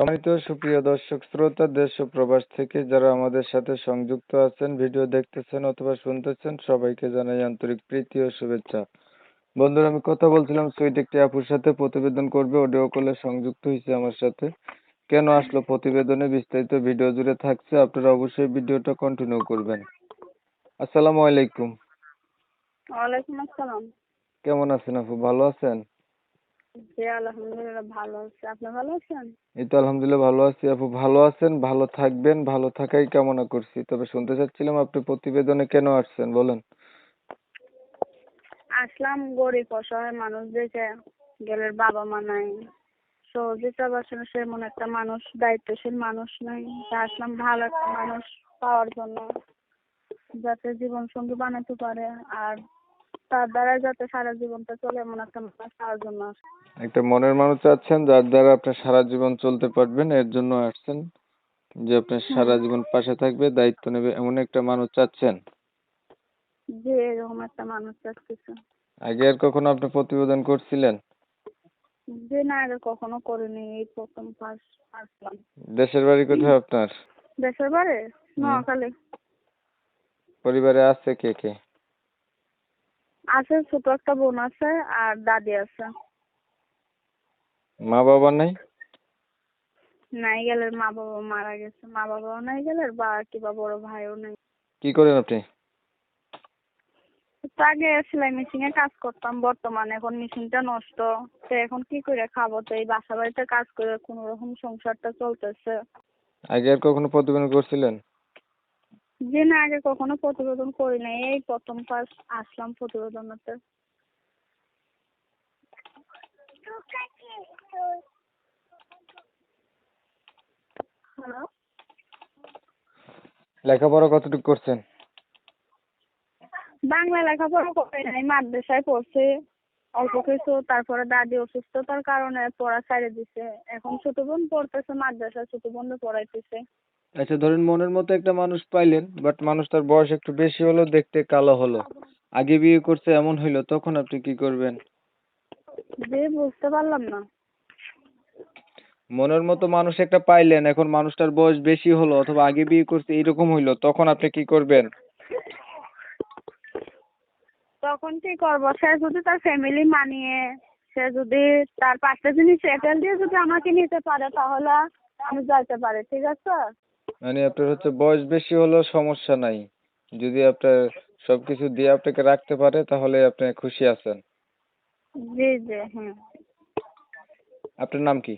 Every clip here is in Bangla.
সম্মানিত সুপ্রিয় দর্শক শ্রোতা, দেশ ও প্রবাস থেকে যারা আমাদের সাথে সংযুক্ত আছেন, ভিডিও দেখতেছেন অথবা শুনতেছেন, সবাইকে জানাই আন্তরিক প্রীতি ও শুভেচ্ছা। বন্ধুরা, আমি কথা বলছিলাম সুইট একটি আপুর সাথে, প্রতিবেদন করবে, অডিও কলে সংযুক্ত হয়েছে আমার সাথে। কেন আসলো প্রতিবেদনে বিস্তারিত ভিডিও জুড়ে থাকছে, আপনারা অবশ্যই ভিডিওটা কন্টিনিউ করবেন। আসসালামু আলাইকুম। ওয়ালাইকুম আসসালাম। কেমন আছেন আপু, ভালো আছেন? জি আলহামদুলিল্লাহ ভালো আছি। আপনি ভালো আছেন? এই তো আলহামদুলিল্লাহ ভালো আছি আপু। ভালো আছেন, ভালো থাকবেন, ভালো থাকাই কামনা করছি। তবে শুনতে চাচ্ছিলাম আপনি প্রতিবেদনে কেন আসছেন, বলেন। আসলাম গরিব অসহায় মানুষ দেখে, গেলের বাবা মা নাই, সহযোগিতা বাসনে সেমন একটা মানুষ, দায়িত্বশীল মানুষ নাই। তা আসলাম ভালো একটা মানুষ পাওয়ার জন্য, যাতে জীবন সঙ্গী বানাতে পারে আর তার দ্বারা যাতে সারা জীবনটা চলে এমন একটা মানুষ পাওয়ার জন্য আসলাম। একটা মনের মানুষ চাচ্ছেন যার দ্বারা আপনার সারা জীবন চলতে পারবেন, এর জন্য আসছেন। যে আপনার সারা জীবন পাশে থাকবে, দায়িত্ব নেবে, এমন একটা মানুষ চাচ্ছেন। যে এরকম একটা মানুষ চাচ্ছি। আগে আর কখনো আপনি প্রতিবেদন করছিলেন? যে না আগে কখনো করিনি, এই প্রথম ফার্স্ট আসলাম। দেশের বাড়ি কোথায় আপনার? দেশের বাড়ি নোয়াখালী। পরিবারে আছে কে কে? আছে, ছোট একটা বোন আছে আর দাদি আছে। মা বাবা নাই? নাই গেলের মা বাবা মারা গেছে, মা বাবাও নাই গেলের বা কিবা বড় ভাইও নাই। কি করেন আপনি? তো আগে সেলাই মেশিনে কাজ করতাম, বর্তমানে এখন মেশিনটা নষ্ট, তো এখন কি করে খাবো, তো এই বাসা বাড়িতে কাজ করে কোনো রকম সংসারটা চলতেছে। আগে আর কখনো প্রতিবেদন করছিলেন? যে না আগে কখনো প্রতিবেদন করি নাই, এই প্রথম ফার্স্ট আসলাম প্রতিবেদনতে। হ্যালো, লেখাপড়া কতটুকু করছেন? বাংলা লেখাপড়া করি নাই, মাদ্রাসায় পড়ছি অল্প কিছু। তারপরে দাদি অসুস্থতার কারণে পড়া ছেড়ে দিছে। এখন ছোট বোন পড়তেছে মাদ্রাসা, ছোট বোন পড়াইতেছে। আচ্ছা, ধরেন মনের মতো একটা মানুষ পাইলেন, বাট মানুষটার বয়স একটু বেশি হলো, দেখতে কালো হলো, আগে বিয়ে করছে এমন হইলো, তখন আপনি কি করবেন? যে বুঝতে পারলাম না। মনের মতো মানুষ একটা পাইলেন, এখন মানুষটার বয়স বেশি হলো অথবা আগে বিয়ে করছে এইরকম হইলো, তখন আপনি কি করবেন? তখন কি করবো, সে যদি তার ফ্যামিলি মানিয়ে, সে যদি তার পাঁচটা জিনিস সেটেল দিয়ে যদি আমাকে নিতে পারে, তাহলে আমি যাইতে পারি, ঠিক আছে। মানে আপনার হচ্ছে বয়স বেশি হলেও সমস্যা নাই, যদি আপনার সবকিছু দিয়ে আপনাকে রাখতে পারে তাহলে আপনি খুশি আছেন। জি জি হ্যাঁ। আপনার নাম কি?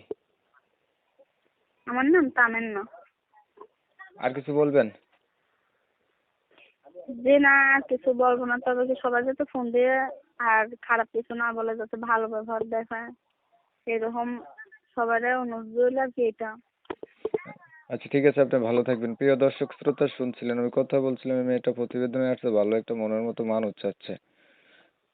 আমার নাম তামান্না। আর কিছু বলবেন? যে না আর কিছু বলবো না, তবে কি সবাই যাতে ফোন দিয়ে আর খারাপ কিছু না বলে, যাতে ভালো ব্যবহার দেখায়, এরকম সবাই অনুরোধ রইল আর কি এটা। আচ্ছা ঠিক আছে, আপনি ভালো থাকবেন। প্রিয় দর্শক শ্রোতা, শুনছিলেন আমি কথা বলছিলাম, আমি একটা প্রতিবেদনে আসছে, ভালো একটা মনের মতো মানুষ চাচ্ছে,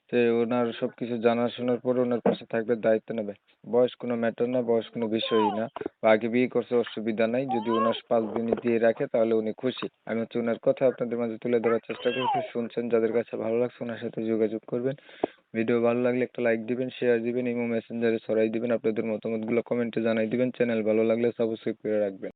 যে ওনার সবকিছু জানাশোনার পরে ওনার পাশে থাকবে, দায়িত্ব নেবে। বয়স কোনো ম্যাটার না, বয়স কোনো বিষয়ই না। বা আগে বিয়ে করছে অসুবিধা নাই, যদি ওনার 5 মিনিট দিয়ে রাখে তাহলে উনি খুশি। আমি হচ্ছে ওনার কথা আপনাদের মাঝে তুলে ধরার চেষ্টা করছি, শুনছেন। যাদের কাছে ভালো লাগছে ওনার সাথে যোগাযোগ করবেন। ভিডিও ভালো লাগলে একটা লাইক দিবেন, শেয়ার দিবেন, ইমো মেসেঞ্জারে ছড়াই দিবেন, আপনাদের মতামতগুলো কমেন্টে জানাই দিবেন। চ্যানেল ভালো লাগলে সাবস্ক্রাইব করে রাখবেন।